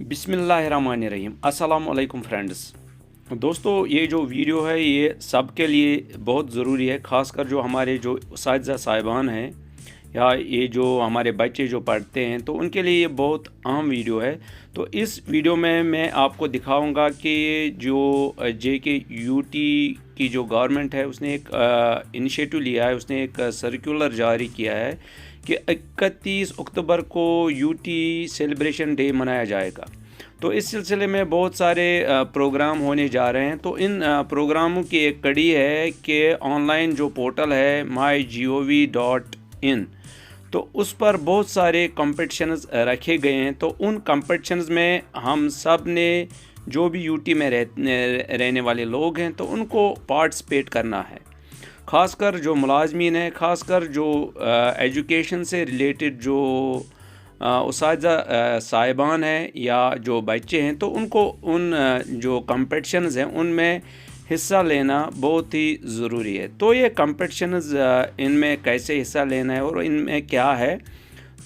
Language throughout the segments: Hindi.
बिस्मिल्लाहिर्रहमानिर्रहीम। अस्सलाम वालेकुम फ्रेंड्स। दोस्तों, ये जो वीडियो है ये सब के लिए बहुत ज़रूरी है, ख़ासकर जो हमारे जो उस्ताद साहिबान हैं या ये जो हमारे बच्चे जो पढ़ते हैं तो उनके लिए ये बहुत अहम वीडियो है। तो इस वीडियो में मैं आपको दिखाऊंगा कि जो JKUT की जो गवर्नमेंट है उसने एक इनिशिएटिव लिया है, उसने एक सर्कुलर जारी किया है कि 31 अक्टूबर को यूटी सेलिब्रेशन डे मनाया जाएगा। तो इस सिलसिले में बहुत सारे प्रोग्राम होने जा रहे हैं। तो इन प्रोग्रामों की एक कड़ी है कि ऑनलाइन जो पोर्टल है mygov.in, तो उस पर बहुत सारे कॉम्पिटिशन्स रखे गए हैं। तो उन कॉम्पिटिशन्स में हम सब ने जो भी यूटी में रहने वाले लोग हैं तो उनको पार्टिसिपेट करना है। ख़ासकर जो मुलाजमीन हैं, ख़ासकर जो एजुकेशन से रिलेटेड जो उस्ताद साहिबान हैं या जो बच्चे हैं तो उनको उन जो कॉम्पिटिशन्स हैं उनमें हिस्सा लेना बहुत ही ज़रूरी है। तो ये कॉम्पिटिशन्स इनमें कैसे हिस्सा लेना है और इनमें क्या है,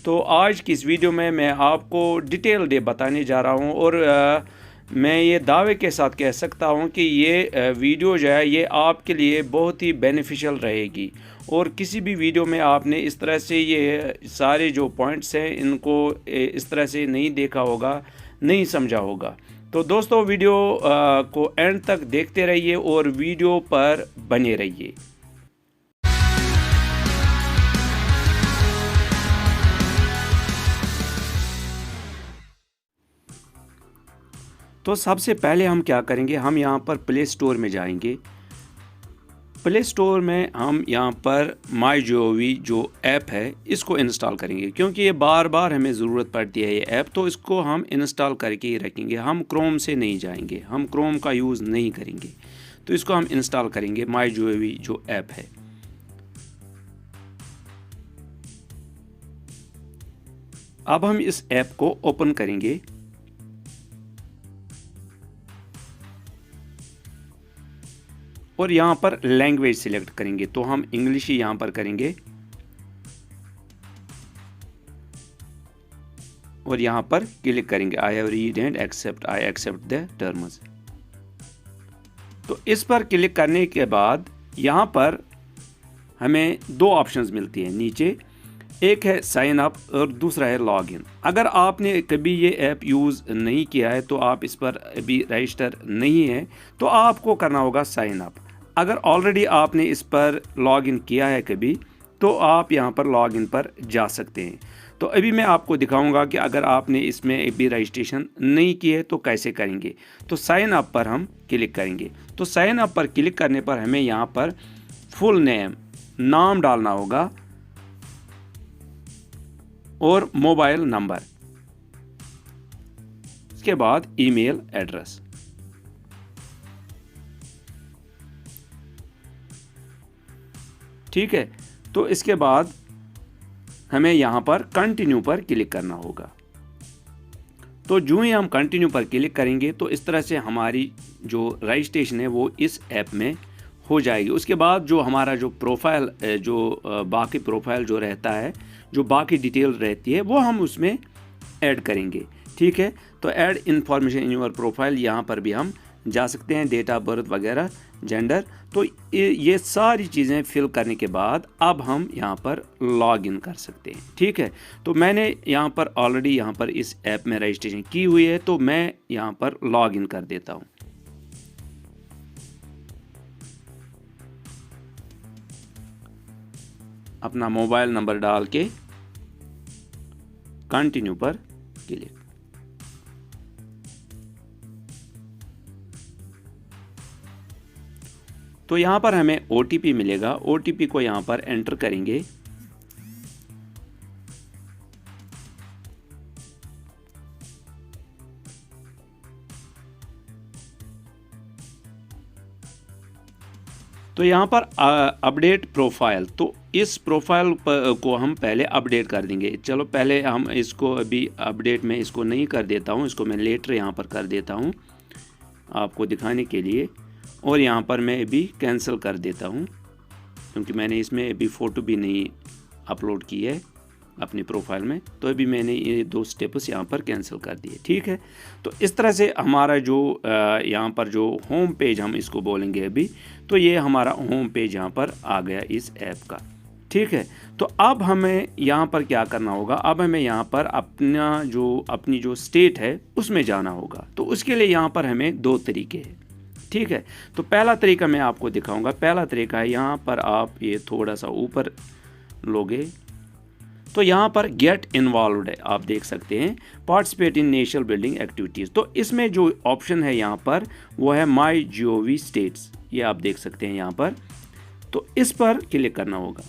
तो आज की इस वीडियो में मैं आपको डिटेल डे बताने जा रहा हूँ। और मैं ये दावे के साथ कह सकता हूँ कि ये वीडियो जो है ये आपके लिए बहुत ही बेनिफिशियल रहेगी। और किसी भी वीडियो में आपने इस तरह से ये सारे जो पॉइंट्स हैं इनको इस तरह से नहीं देखा होगा, नहीं समझा होगा। तो दोस्तों, वीडियो को एंड तक देखते रहिए और वीडियो पर बने रहिए। तो सबसे पहले हम क्या करेंगे, हम यहाँ पर प्ले स्टोर में जाएंगे। प्ले स्टोर में हम यहाँ पर MyGov जो ऐप है इसको इंस्टॉल करेंगे, क्योंकि ये बार बार हमें ज़रूरत पड़ती है ये ऐप, तो इसको हम इंस्टॉल करके ही रखेंगे। हम क्रोम से नहीं जाएंगे, हम क्रोम का यूज़ नहीं करेंगे, तो इसको हम इंस्टॉल करेंगे MyGov जो ऐप है। अब हम इस ऐप को ओपन करेंगे। और यहाँ पर लैंग्वेज सिलेक्ट करेंगे, तो हम इंग्लिश ही यहाँ पर करेंगे। और यहाँ पर क्लिक करेंगे I have read and accept, I accept the terms. तो इस पर क्लिक करने के बाद यहाँ पर हमें दो ऑप्शंस मिलती हैं नीचे, एक है साइन अप और दूसरा है लॉग इन। अगर आपने कभी ये ऐप यूज़ नहीं किया है तो आप इस पर अभी रजिस्टर नहीं है तो आपको करना होगा साइन अप। अगर ऑलरेडी आपने इस पर लॉग इन किया है कभी तो आप यहाँ पर लॉग इन पर जा सकते हैं। तो अभी मैं आपको दिखाऊंगा कि अगर आपने इसमें अभी रजिस्ट्रेशन नहीं की है तो कैसे करेंगे। तो साइन अप पर हम क्लिक करेंगे। तो साइन अप पर क्लिक करने पर हमें यहाँ पर फुल नाम डालना होगा और मोबाइल नंबर, इसके बाद ईमेल एड्रेस। ठीक है, तो इसके बाद हमें यहाँ पर कंटिन्यू पर क्लिक करना होगा। तो जो ही हम कंटिन्यू पर क्लिक करेंगे तो इस तरह से हमारी जो रजिस्ट्रेशन है वो इस ऐप में हो जाएगी। उसके बाद जो हमारा जो प्रोफाइल जो बाकी प्रोफाइल जो रहता है, जो बाकी डिटेल रहती है वो हम उसमें ऐड करेंगे। ठीक है, तो add information in your profile, यहाँ पर भी हम जा सकते हैं, डेट ऑफ बर्थ वगैरह, जेंडर। तो ये सारी चीज़ें फिल करने के बाद अब हम यहाँ पर लॉग इन कर सकते हैं। ठीक है, तो मैंने यहाँ पर ऑलरेडी यहाँ पर इस ऐप में रजिस्ट्रेशन की हुई है, तो मैं यहाँ पर लॉग इन कर देता हूँ। अपना मोबाइल नंबर डाल के कंटिन्यू पर क्लिक। तो यहाँ पर हमें OTP मिलेगा, OTP को यहाँ पर एंटर करेंगे। तो यहाँ पर अपडेट प्रोफाइल, तो इस प्रोफाइल को हम पहले अपडेट कर देंगे। चलो पहले हम इसको अभी अपडेट में इसको नहीं कर देता हूँ, इसको मैं लेटर यहाँ पर कर देता हूँ आपको दिखाने के लिए। और यहाँ पर मैं अभी कैंसिल कर देता हूँ क्योंकि मैंने इसमें अभी फ़ोटो भी नहीं अपलोड की है। अपनी प्रोफाइल में, तो अभी मैंने ये 2 स्टेप्स यहाँ पर कैंसिल कर दिए। ठीक है, तो इस तरह से हमारा जो यहाँ पर जो होम पेज हम इसको बोलेंगे अभी, तो ये हमारा होम पेज यहाँ पर आ गया इस ऐप का। ठीक है, तो अब हमें यहाँ पर क्या करना होगा, अब हमें यहाँ पर अपनी जो स्टेट है उसमें जाना होगा। तो उसके लिए यहाँ पर हमें 2 तरीके हैं। ठीक है, तो पहला तरीका मैं आपको दिखाऊंगा। पहला तरीका है, यहाँ पर आप ये थोड़ा सा ऊपर लोगे तो यहाँ पर गेट इन्वॉल्वड है, आप देख सकते हैं, participate in national building activities. तो इसमें जो ऑप्शन है यहाँ पर वो है माई GOV स्टेट्स, ये आप देख सकते हैं यहाँ पर। तो इस पर क्लिक करना होगा।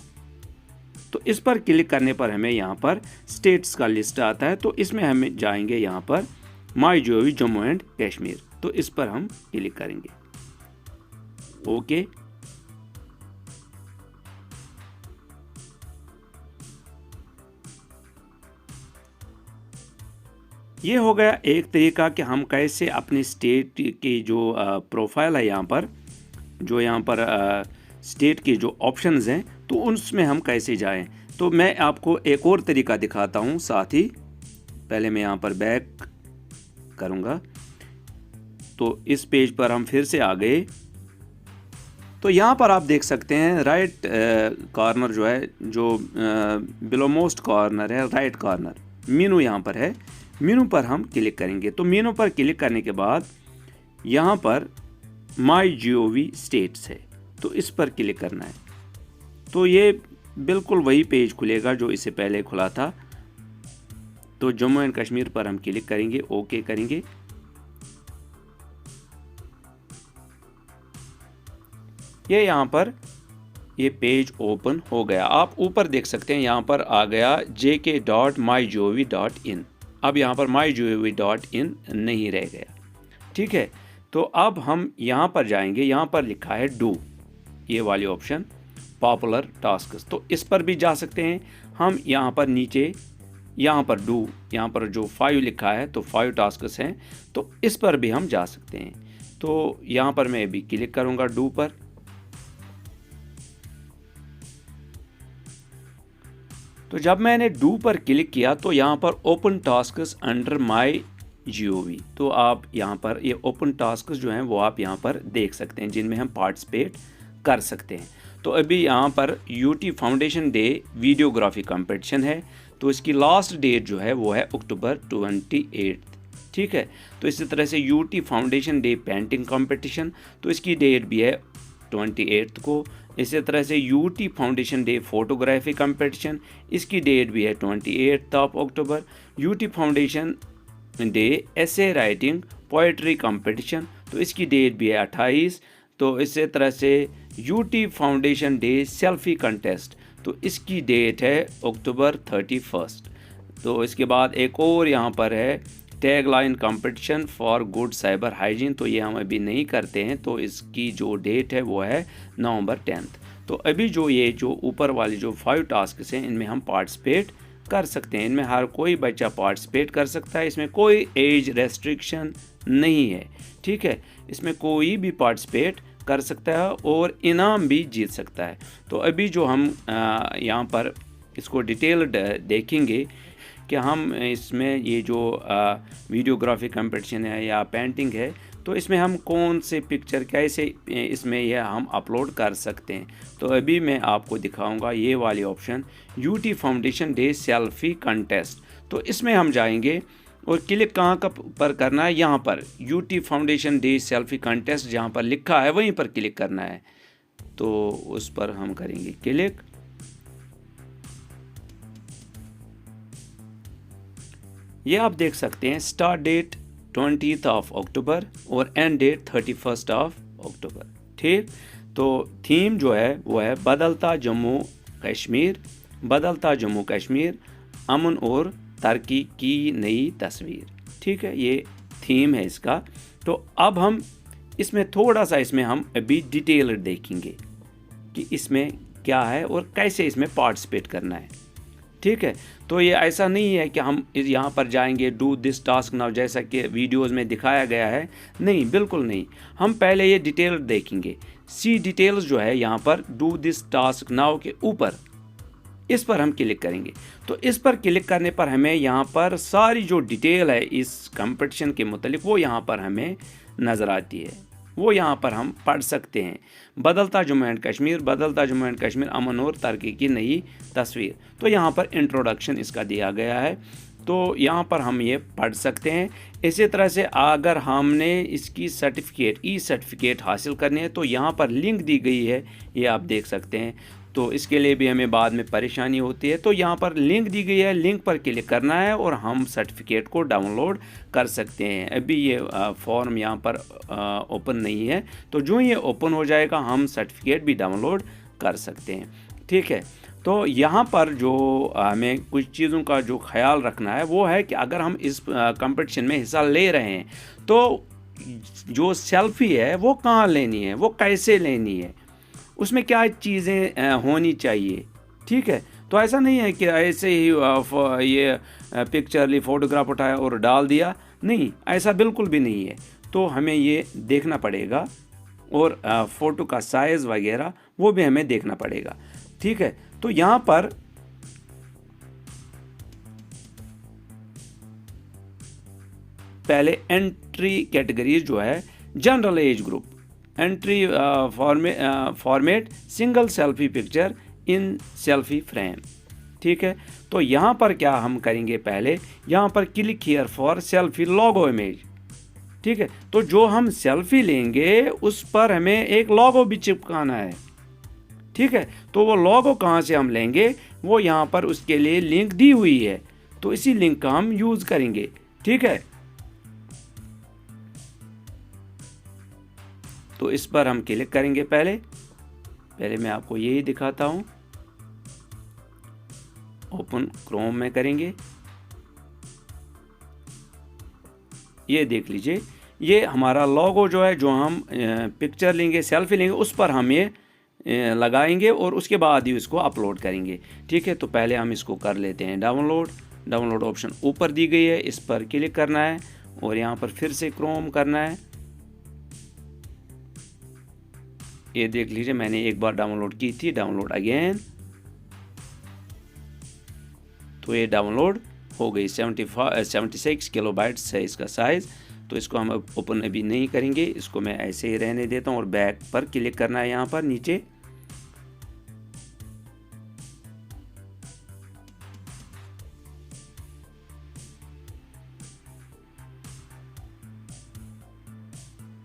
तो इस पर क्लिक करने पर हमें यहाँ पर स्टेट्स का लिस्ट आता है। तो इसमें हमें जाएंगे यहाँ पर माई GOV जम्मू एंड कश्मीर, तो इस पर हम क्लिक करेंगे। ओके, ये हो गया एक तरीका कि हम कैसे अपनी स्टेट की जो प्रोफाइल है यहाँ पर, जो यहाँ पर स्टेट के जो ऑप्शंस हैं, तो उसमें हम कैसे जाएं। तो मैं आपको एक और तरीका दिखाता हूँ साथ ही। पहले मैं यहाँ पर बैक करूँगा, तो इस पेज पर हम फिर से आ गए। तो यहाँ पर आप देख सकते हैं राइट कॉर्नर जो है, जो बिलो मोस्ट कॉर्नर है, राइट कॉर्नर मेनू यहाँ पर है। मेनू पर हम क्लिक करेंगे। तो मेनू पर क्लिक करने के बाद यहाँ पर माई GOV स्टेट्स है, तो इस पर क्लिक करना है। तो ये बिल्कुल वही पेज खुलेगा जो इससे पहले खुला था। तो जम्मू एंड कश्मीर पर हम क्लिक करेंगे, ओके करेंगे। ये यहाँ पर ये पेज ओपन हो गया। आप ऊपर देख सकते हैं यहाँ पर आ गया jk.mygov.in। अब यहाँ पर mygov.in नहीं रह गया। ठीक है, तो अब हम यहाँ पर जाएंगे। यहाँ पर लिखा है डू, ये वाली ऑप्शन पॉपुलर टास्क्स, तो इस पर भी जा सकते हैं हम। यहाँ पर नीचे यहाँ पर डू, यहाँ पर जो 5 लिखा है, तो 5 टास्क्स हैं, तो इस पर भी हम जा सकते हैं। तो यहाँ पर मैं अभी क्लिक करूँगा डू पर। तो जब मैंने डू पर क्लिक किया तो यहाँ पर open tasks under my GOV, तो आप यहाँ पर ये ओपन टास्क्स जो हैं वो आप यहाँ पर देख सकते हैं, जिनमें हम पार्टिसिपेट कर सकते हैं। तो अभी यहाँ पर UT foundation day videography competition है, तो इसकी लास्ट डेट जो है वो है अक्टूबर 28। ठीक है, तो इसी तरह से UT foundation day painting competition, तो इसकी डेट भी है 28 को। इसी तरह से UT foundation day photography competition, इसकी डेट भी है 28 अक्टूबर। UT foundation day essay writing poetry competition, तो इसकी डेट भी है 28। तो इसी तरह से UT foundation day selfie contest, तो इसकी डेट है अक्टूबर 31। तो इसके बाद एक और यहाँ पर है tagline competition for good cyber hygiene, तो ये हम अभी नहीं करते हैं, तो इसकी जो डेट है वो है नवंबर 10। तो अभी जो ये जो ऊपर वाली जो 5 टास्क हैं, इनमें हम पार्टिसिपेट कर सकते हैं। इनमें हर कोई बच्चा पार्टिसिपेट कर सकता है, इसमें कोई एज रेस्ट्रिक्शन नहीं है। ठीक है, इसमें कोई भी पार्टिसिपेट कर सकता है और इनाम भी जीत सकता है। तो अभी जो हम यहाँ पर इसको डिटेल देखेंगे कि हम इसमें ये जो वीडियोग्राफी कंपटीशन है या पेंटिंग है, तो इसमें हम कौन से पिक्चर कैसे इसमें यह हम अपलोड कर सकते हैं। तो अभी मैं आपको दिखाऊंगा ये वाली option UT foundation day selfie contest, तो इसमें हम जाएंगे और क्लिक कहाँ पर करना है, यहाँ पर UT foundation day selfie contest जहाँ पर लिखा है वहीं पर क्लिक करना है। तो उस पर हम करेंगे क्लिक। ये आप देख सकते हैं स्टार्ट डेट 20 अक्टूबर और एंड डेट 31 अक्टूबर। ठीक, तो थीम जो है वो है बदलता जम्मू कश्मीर, बदलता जम्मू कश्मीर, अमन और तरक्की की नई तस्वीर। ठीक है, ये थीम है इसका। तो अब हम इसमें थोड़ा सा हम अभी डिटेल देखेंगे कि इसमें क्या है और कैसे इसमें पार्टिसिपेट करना है। ठीक है, तो ये ऐसा नहीं है कि हम यहाँ पर जाएंगे डू दिस टास्क नाउ जैसा कि वीडियोस में दिखाया गया है, नहीं, बिल्कुल नहीं। हम पहले ये डिटेल देखेंगे। सी डिटेल्स जो है यहाँ पर डू दिस टास्क नाउ के ऊपर इस पर हम क्लिक करेंगे। तो इस पर क्लिक करने पर हमें यहाँ पर सारी जो डिटेल है इस कंपटीशन के मुतालिक वो यहाँ पर हमें नज़र आती है, वो यहाँ पर हम पढ़ सकते हैं। बदलता जम्मू एंड कश्मीर, बदलता जम्मू एंड कश्मीर, अमन और तरक्की की नई तस्वीर। तो यहाँ पर इंट्रोडक्शन इसका दिया गया है, तो यहाँ पर हम ये पढ़ सकते हैं। इसी तरह से अगर हमने इसकी सर्टिफिकेट, ई सर्टिफिकेट हासिल करनी है तो यहाँ पर लिंक दी गई है, ये आप देख सकते हैं। तो इसके लिए भी हमें बाद में परेशानी होती है। तो यहाँ पर लिंक दी गई है, लिंक पर क्लिक करना है और हम सर्टिफिकेट को डाउनलोड कर सकते हैं। अभी ये फॉर्म यहाँ पर ओपन नहीं है, तो जो ये ओपन हो जाएगा हम सर्टिफिकेट भी डाउनलोड कर सकते हैं। ठीक है, तो यहाँ पर जो हमें कुछ चीज़ों का जो ख्याल रखना है वो है कि अगर हम इस कंपटीशन में हिस्सा ले रहे हैं तो जो सेल्फ़ी है वो कहाँ लेनी है, वो कैसे लेनी है, उसमें क्या चीज़ें होनी चाहिए। ठीक है, तो ऐसा नहीं है कि ऐसे ही ये पिक्चर ली, फ़ोटोग्राफ उठाया और डाल दिया, नहीं, ऐसा बिल्कुल भी नहीं है। तो हमें ये देखना पड़ेगा और फ़ोटो का साइज़ वगैरह वो भी हमें देखना पड़ेगा। ठीक है, तो यहाँ पर पहले एंट्री कैटेगरीज जो है, general age group, entry format single selfie picture in selfie frame. ठीक है, तो यहाँ पर क्या हम करेंगे, पहले यहाँ पर click here for selfie logo image. ठीक है, तो जो हम सेल्फी लेंगे उस पर हमें एक लोगो भी चिपकाना है। ठीक है, तो वो लोगो कहाँ से हम लेंगे, वो यहाँ पर उसके लिए लिंक दी हुई है, तो इसी लिंक का हम यूज़ करेंगे। ठीक है, तो इस पर हम क्लिक करेंगे। पहले मैं आपको यही दिखाता हूँ, ओपन क्रोम में करेंगे। ये देख लीजिए, ये हमारा लोगो जो है, जो हम पिक्चर लेंगे, सेल्फी लेंगे, उस पर हम ये लगाएंगे और उसके बाद ही इसको अपलोड करेंगे। ठीक है, तो पहले हम इसको कर लेते हैं डाउनलोड ऑप्शन ऊपर दी गई है, इस पर क्लिक करना है और यहाँ पर फिर से क्रोम करना है। ये देख लीजिए, मैंने एक बार डाउनलोड की थी, डाउनलोड अगेन, तो ये डाउनलोड हो गई। 76 किलोबाइट्स है इसका साइज़। तो इसको हम ओपन अभी नहीं करेंगे, इसको मैं ऐसे ही रहने देता हूँ और बैक पर क्लिक करना है यहाँ पर नीचे।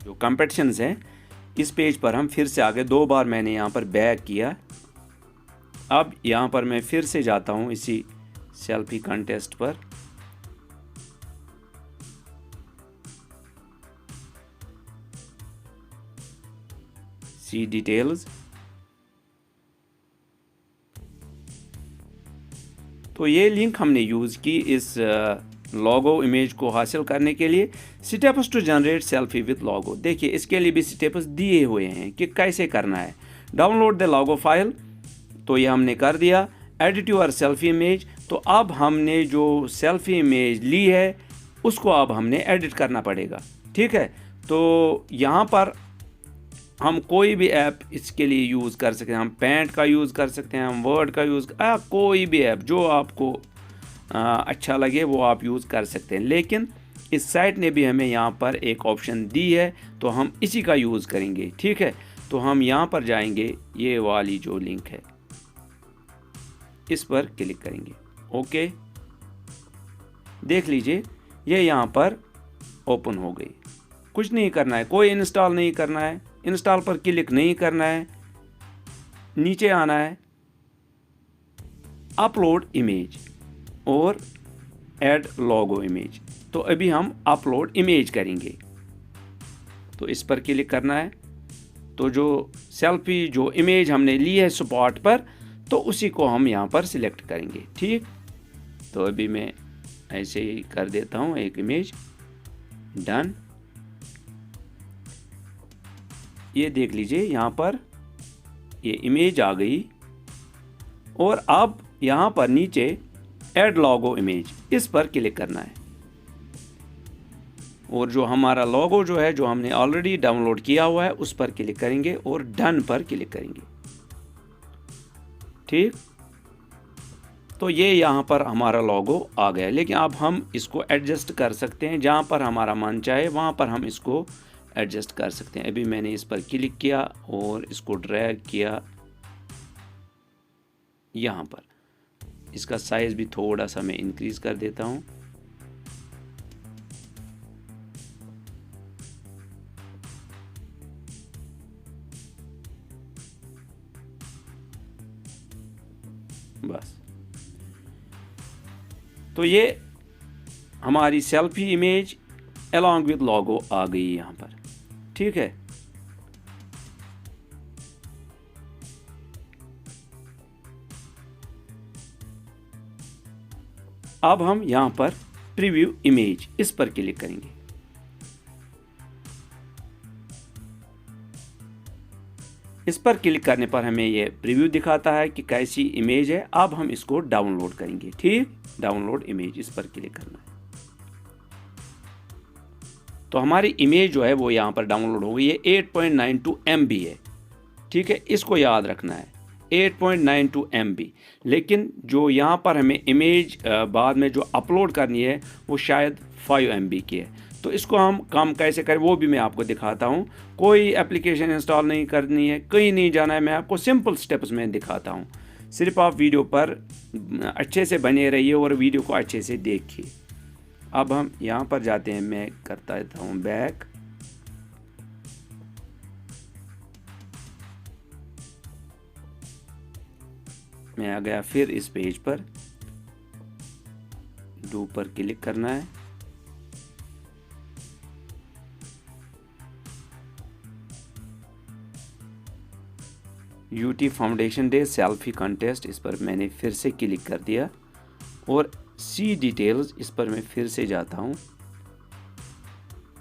जो कंपटीशंस हैं इस पेज पर हम फिर से आगे, 2 बार मैंने यहाँ पर बैक किया। अब यहाँ पर मैं फिर से जाता हूँ इसी सेल्फी कंटेस्ट पर। सी डिटेल्स, तो ये लिंक हमने यूज़ की इस लोगो इमेज को हासिल करने के लिए। Steps to generate selfie with logo, देखिए इसके लिए भी स्टेप्स दिए हुए हैं कि कैसे करना है। डाउनलोड द लोगो फाइल, तो ये हमने कर दिया। एडिट योर सेल्फी इमेज, तो अब हमने जो सेल्फी इमेज ली है उसको अब हमने एडिट करना पड़ेगा। ठीक है, तो यहाँ पर हम कोई भी ऐप इसके लिए यूज़ कर सकते हैं। हम पेंट का यूज़ कर सकते हैं, हम वर्ड का यूज़, कोई भी ऐप जो आपको अच्छा लगे वो आप यूज़ कर सकते हैं। लेकिन इस साइट ने भी हमें यहाँ पर एक ऑप्शन दी है, तो हम इसी का यूज़ करेंगे। ठीक है, तो हम यहाँ पर जाएंगे, ये वाली जो लिंक है इस पर क्लिक करेंगे। ओके, देख लीजिए ये यहाँ पर ओपन हो गई। कुछ नहीं करना है, कोई इंस्टॉल नहीं करना है, इंस्टॉल पर क्लिक नहीं करना है, नीचे आना है, अपलोड इमेज और ऐड लोगो इमेज। तो अभी हम अपलोड इमेज करेंगे, तो इस पर क्लिक करना है। तो जो सेल्फी जो इमेज हमने ली है स्पॉट पर, तो उसी को हम यहाँ पर सिलेक्ट करेंगे। ठीक, तो अभी मैं ऐसे ही कर देता हूँ एक इमेज, डन। ये देख लीजिए यहाँ पर ये इमेज आ गई और अब यहाँ पर नीचे ऐड लोगो इमेज, इस पर क्लिक करना है और जो हमारा लोगो जो है, जो हमने ऑलरेडी डाउनलोड किया हुआ है, उस पर क्लिक करेंगे और डन पर क्लिक करेंगे। ठीक, तो ये यहाँ पर हमारा लोगो आ गया, लेकिन अब हम इसको एडजस्ट कर सकते हैं, जहाँ पर हमारा मन चाहे वहाँ पर हम इसको एडजस्ट कर सकते हैं। अभी मैंने इस पर क्लिक किया और इसको ड्रैग किया यहाँ पर। इसका साइज़ भी थोड़ा सा मैं इंक्रीज़ कर देता हूँ। बस, तो ये हमारी सेल्फी इमेज अलॉन्ग विद लोगो आ गई यहाँ पर। ठीक है, अब हम यहाँ पर प्रीव्यू इमेज इस पर क्लिक करेंगे। इस पर क्लिक करने पर हमें ये प्रीव्यू दिखाता है कि कैसी इमेज है। अब हम इसको डाउनलोड करेंगे। ठीक, डाउनलोड इमेज इस पर क्लिक करना है तो हमारी इमेज जो है वो यहाँ पर डाउनलोड हो गई है। 8.92 MB है। ठीक है, इसको याद रखना है 8.92 MB। लेकिन जो यहाँ पर हमें इमेज बाद में जो अपलोड करनी है वो शायद 5 MB की है। तो इसको हम कम कैसे करें वो भी मैं आपको दिखाता हूँ। कोई एप्लीकेशन इंस्टॉल नहीं करनी है, कहीं नहीं जाना है, मैं आपको सिंपल स्टेप्स में दिखाता हूँ। सिर्फ आप वीडियो पर अच्छे से बने रहिए और वीडियो को अच्छे से देखिए। अब हम यहाँ पर जाते हैं, मैं करता रहता हूँ बैक। मैं आ गया, फिर इस पेज पर डू पर क्लिक करना है। UT foundation day selfie contest, इस पर मैंने फिर से क्लिक कर दिया और सी डिटेल्स इस पर मैं फिर से जाता हूं।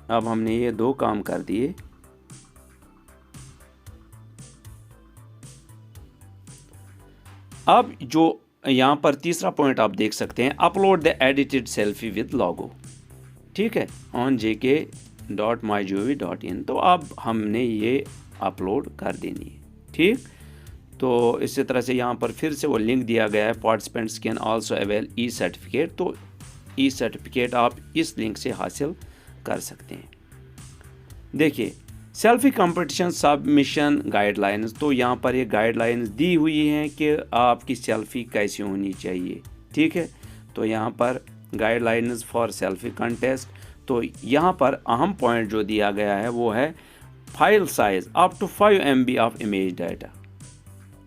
अब हमने ये 2 काम कर दिए। अब जो यहाँ पर तीसरा पॉइंट आप देख सकते हैं, upload the edited selfie with logo. ठीक है, ऑन jk.mygov.in। तो अब हमने ये अपलोड कर देनी है। ठीक, तो इसी तरह से यहाँ पर फिर से वो लिंक दिया गया है, participants can also avail E certificate. तो ई सर्टिफिकेट आप इस लिंक से हासिल कर सकते हैं। देखिए, सेल्फी कंपटीशन सबमिशन गाइडलाइंस, तो यहाँ पर ये गाइडलाइंस दी हुई हैं कि आपकी सेल्फी कैसी होनी चाहिए। ठीक है, तो यहाँ पर गाइडलाइंस फॉर सेल्फी कंटेस्ट। तो यहाँ पर अहम पॉइंट जो दिया गया है वो है file size up to 5 MB of image data.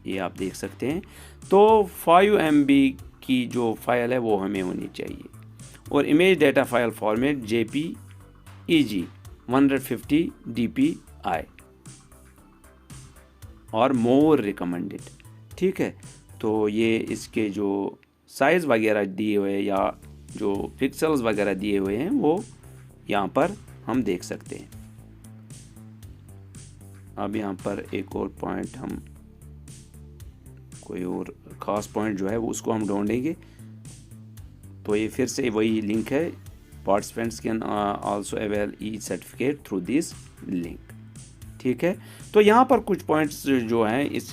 ये आप देख सकते हैं। तो 5 MB की जो फाइल है वो हमें होनी चाहिए और image data file format JPEG 150 DPI और मोर रिकमेंडेड। ठीक है, तो ये इसके जो साइज़ वगैरह दिए हुए या जो पिक्सल्स वगैरह दिए हुए हैं वो यहाँ पर हम देख सकते हैं। अब यहाँ पर एक और पॉइंट, हम कोई और ख़ास पॉइंट जो है वो उसको हम ढूंढेंगे। तो ये फिर से वही लिंक है, participants can also avail E certificate through this link. ठीक है, तो यहाँ पर कुछ पॉइंट्स जो हैं इस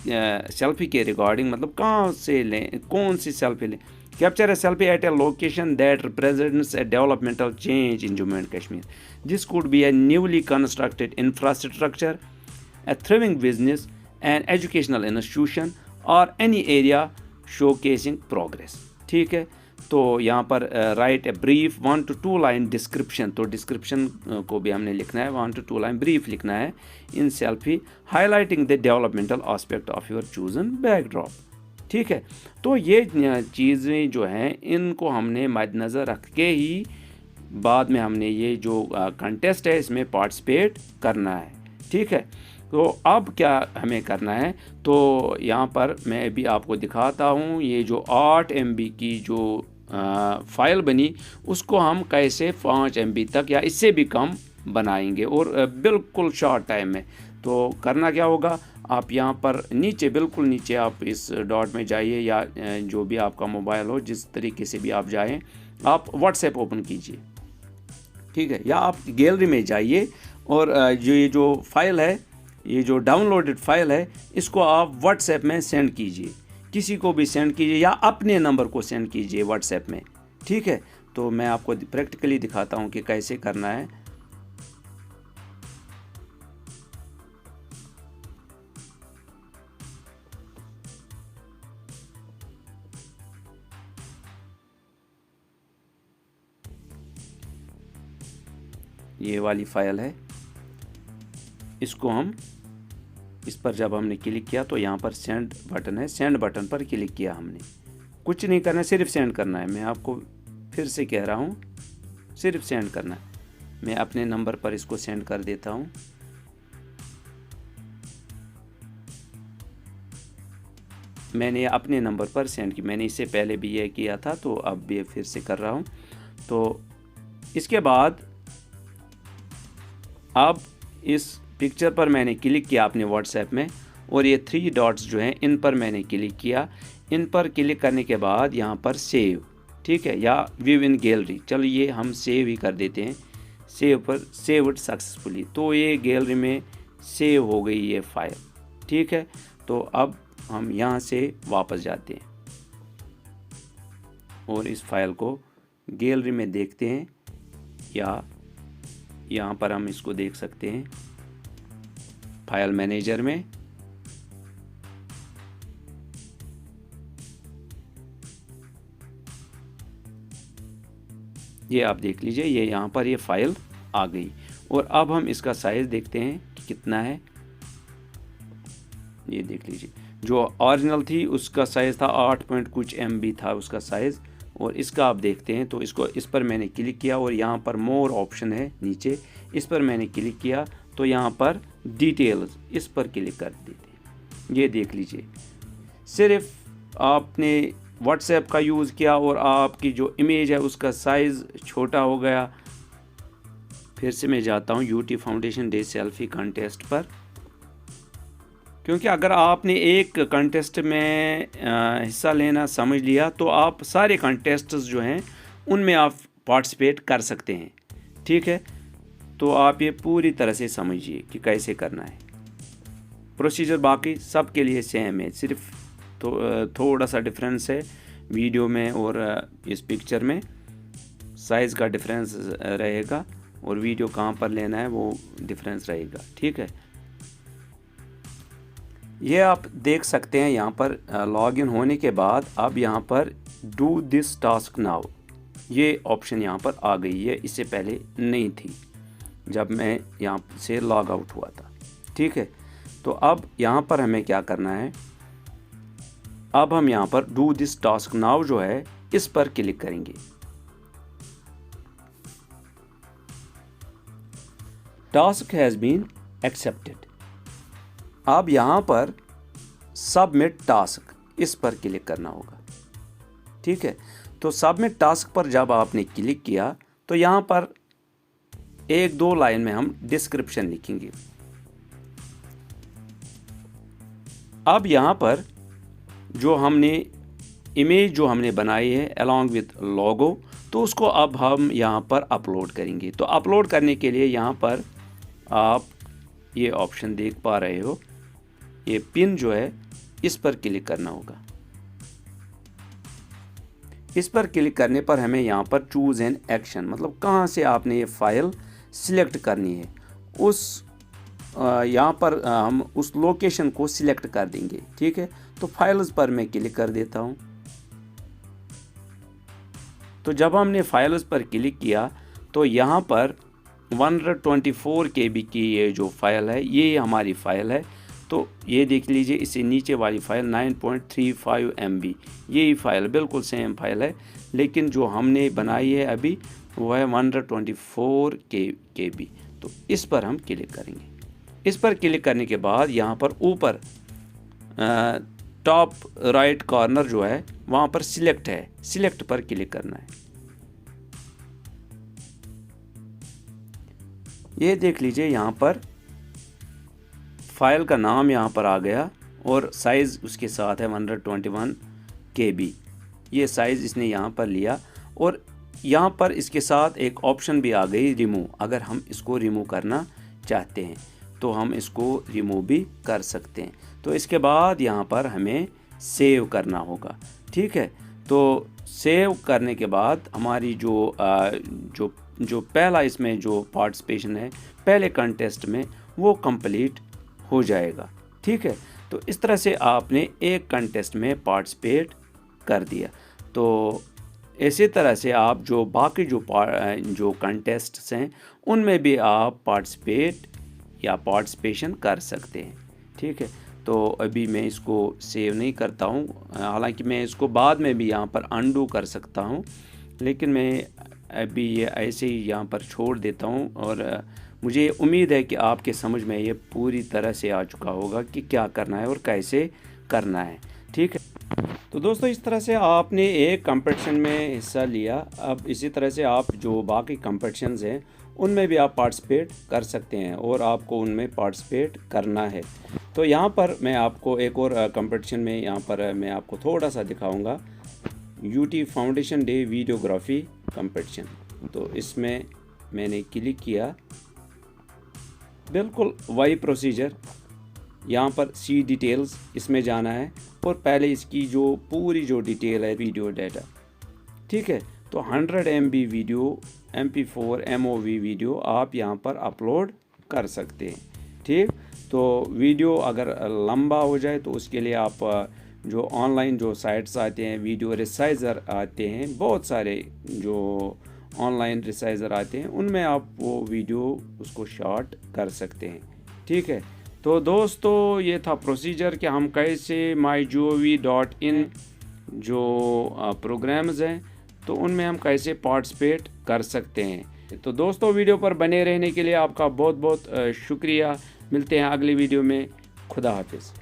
सेल्फी के रिगार्डिंग, मतलब कहाँ से लें, कौन सी सेल्फी लें। Capture a selfie at a location that represents a developmental change in Jammu and Kashmir. This could be a newly constructed infrastructure, a thriving business, an educational institution or any area showcasing progress। ठीक है, तो यहाँ पर right a brief 1 to 2 line description. तो डिस्क्रिप्शन को भी हमने लिखना है, 1 to 2 लाइन ब्रीफ लिखना है in selfie, highlighting the developmental aspect of your chosen backdrop. ठीक है, तो ये चीज़ें जो हैं इनको हमने मद्देनज़र रख के ही बाद में हमने ये जो कंटेस्ट है इसमें पार्टिसिपेट करना है। ठीक है, तो अब क्या हमें करना है, तो यहाँ पर मैं भी आपको दिखाता हूँ। ये जो 8 MB की जो फ़ाइल बनी उसको हम कैसे 5 MB तक या इससे भी कम बनाएंगे और बिल्कुल शॉर्ट टाइम में। तो करना क्या होगा, आप यहाँ पर नीचे, बिल्कुल नीचे आप इस डॉट में जाइए या जो भी आपका मोबाइल हो जिस तरीके से भी आप जाएं, आप व्हाट्सएप ओपन कीजिए। ठीक है, या आप गैलरी में जाइए और ये जो फाइल है, ये जो डाउनलोडेड फाइल है, इसको आप व्हाट्सएप में सेंड कीजिए किसी को भी सेंड कीजिए या अपने नंबर को सेंड कीजिए व्हाट्सएप में, ठीक है। तो मैं आपको प्रैक्टिकली दिखाता हूँ कि कैसे करना है। ये वाली फाइल है, इसको हम इस पर जब हमने क्लिक किया तो यहाँ पर सेंड बटन है, सेंड बटन पर क्लिक किया हमने। कुछ नहीं करना है, सिर्फ सेंड करना है। मैं आपको फिर से कह रहा हूँ, सिर्फ सेंड करना है। मैं अपने नंबर पर इसको सेंड कर देता हूँ। मैंने अपने नंबर पर सेंड की, मैंने इससे पहले भी ये किया था तो अब भी फिर से कर रहा हूँ। तो इसके बाद अब इस पिक्चर पर मैंने क्लिक किया अपने व्हाट्सएप में, और ये 3 डॉट्स जो हैं इन पर मैंने क्लिक किया। इन पर क्लिक करने के बाद यहाँ पर सेव, ठीक है, या व्यू इन गैलरी, चलो ये हम सेव ही कर देते हैं। सेव पर सेव्ड सक्सेसफुली, तो ये गैलरी में सेव हो गई ये फाइल, ठीक है। तो अब हम यहाँ से वापस जाते हैं और इस फाइल को गैलरी में देखते हैं, या यहाँ पर हम इसको देख सकते हैं फाइल मैनेजर में। ये आप देख लीजिए, ये यहाँ पर ये फाइल आ गई। और अब हम इसका साइज़ देखते हैं कि कितना है। ये देख लीजिए, जो ओरिजिनल थी उसका साइज़ था 8 पॉइंट कुछ MB था उसका साइज़, और इसका आप देखते हैं। तो इसको इस पर मैंने क्लिक किया और यहाँ पर मोर ऑप्शन है नीचे, इस पर मैंने क्लिक किया तो यहाँ पर डिटेल्स, इस पर क्लिक कर देते हैं। ये देख लीजिए, सिर्फ आपने व्हाट्सएप का यूज़ किया और आपकी जो इमेज है उसका साइज़ छोटा हो गया। फिर से मैं जाता हूँ UT foundation day selfie contest पर, क्योंकि अगर आपने एक कंटेस्ट में हिस्सा लेना समझ लिया तो आप सारे कंटेस्ट्स जो हैं उनमें आप पार्टिसिपेट कर सकते हैं, ठीक है। तो आप ये पूरी तरह से समझिए कि कैसे करना है। प्रोसीजर बाकी सब के लिए सेम है, सिर्फ तो थोड़ा सा डिफरेंस है वीडियो में और इस पिक्चर में, साइज़ का डिफरेंस रहेगा और वीडियो कहाँ पर लेना है वो डिफरेंस रहेगा, ठीक है। ये आप देख सकते हैं यहाँ पर लॉगिन होने के बाद अब यहाँ पर डू दिस टास्क नाउ, ये ऑप्शन यहाँ पर आ गई है, इससे पहले नहीं थी जब मैं यहाँ से लॉग आउट हुआ था, ठीक है। तो अब यहाँ पर हमें क्या करना है, अब हम यहाँ पर डू दिस टास्क नाउ जो है इस पर क्लिक करेंगे। Task has been accepted. अब यहाँ पर सबमिट टास्क, इस पर क्लिक करना होगा, ठीक है। तो सबमिट टास्क पर जब आपने क्लिक किया तो यहाँ पर 1-2 लाइन में हम डिस्क्रिप्शन लिखेंगे। अब यहाँ पर जो हमने इमेज जो हमने बनाई है अलॉन्ग विथ लोगो, तो उसको अब हम यहाँ पर अपलोड करेंगे। तो अपलोड करने के लिए यहाँ पर आप ये ऑप्शन देख पा रहे हो, ये पिन जो है इस पर क्लिक करना होगा। इस पर क्लिक करने पर हमें यहाँ पर चूज़ एन एक्शन, मतलब कहाँ से आपने ये फाइल सिलेक्ट करनी है, उस यहाँ पर हम उस लोकेशन को सिलेक्ट कर देंगे, ठीक है। तो फाइल्स पर मैं क्लिक कर देता हूँ। तो जब हमने फाइल्स पर क्लिक किया तो यहाँ पर 124 KB की ये जो फाइल है ये हमारी फ़ाइल है। तो ये देख लीजिए, इससे नीचे वाली फ़ाइल 9.35 MB, यही फ़ाइल बिल्कुल सेम फाइल है, लेकिन जो हमने बनाई है अभी वो है 124 KB। तो इस पर हम क्लिक करेंगे। इस पर क्लिक करने के बाद यहाँ पर ऊपर टॉप राइट कॉर्नर जो है वहाँ पर सिलेक्ट है, सिलेक्ट पर क्लिक करना है। ये देख लीजिए, यहाँ पर फाइल का नाम यहाँ पर आ गया और साइज़ उसके साथ है 121 KB। ये साइज़ इसने यहाँ पर लिया और यहाँ पर इसके साथ एक ऑप्शन भी आ गई रिमूव। अगर हम इसको रिमूव करना चाहते हैं तो हम इसको रिमूव भी कर सकते हैं। तो इसके बाद यहाँ पर हमें सेव करना होगा। ठीक है, तो सेव करने के बाद हमारी जो पहला इसमें जो पार्टिसिपेशन है पहले कंटेस्ट में वो कंप्लीट हो जाएगा। ठीक है, तो इस तरह से आपने एक कंटेस्ट में पार्टिसिपेट कर दिया। तो इसी तरह से आप जो बाकी जो कंटेस्ट्स हैं उनमें भी आप पार्टिसिपेशन कर सकते हैं। ठीक है, तो अभी मैं इसको सेव नहीं करता हूँ, हालांकि मैं इसको बाद में भी यहाँ पर अंडू कर सकता हूँ, लेकिन मैं अभी ये ऐसे ही यहाँ पर छोड़ देता हूँ। और मुझे उम्मीद है कि आपके समझ में ये पूरी तरह से आ चुका होगा कि क्या करना है और कैसे करना है। ठीक है, तो दोस्तों इस तरह से आपने एक कंपटीशन में हिस्सा लिया। अब इसी तरह से आप जो बाकी कंपटीशंस हैं उनमें भी आप पार्टिसिपेट कर सकते हैं और आपको उनमें पार्टिसिपेट करना है। तो यहाँ पर मैं आपको एक और कंपटीशन में यहाँ पर मैं आपको थोड़ा सा दिखाऊंगा, UT foundation day videography competition. तो इसमें मैंने क्लिक किया, बिल्कुल वही प्रोसीजर, यहाँ पर सी डिटेल्स इसमें जाना है और पहले इसकी जो पूरी जो डिटेल है वीडियो डाटा। ठीक है, तो 100 MB video, MP4 MOV video आप यहाँ पर अपलोड कर सकते हैं। ठीक, तो वीडियो अगर लंबा हो जाए तो उसके लिए आप जो ऑनलाइन जो साइट्स आते हैं, वीडियो रिसाइज़र आते हैं, बहुत सारे जो ऑनलाइन रिसाइज़र आते हैं, उनमें आप वो वीडियो उसको शॉर्ट कर सकते हैं। ठीक है, तो दोस्तों ये था प्रोसीजर कि हम कैसे mygov.in जो प्रोग्राम्स हैं तो उनमें हम कैसे पार्टिसिपेट कर सकते हैं। तो दोस्तों वीडियो पर बने रहने के लिए आपका बहुत बहुत शुक्रिया। मिलते हैं अगली वीडियो में। खुदा हाफिज़।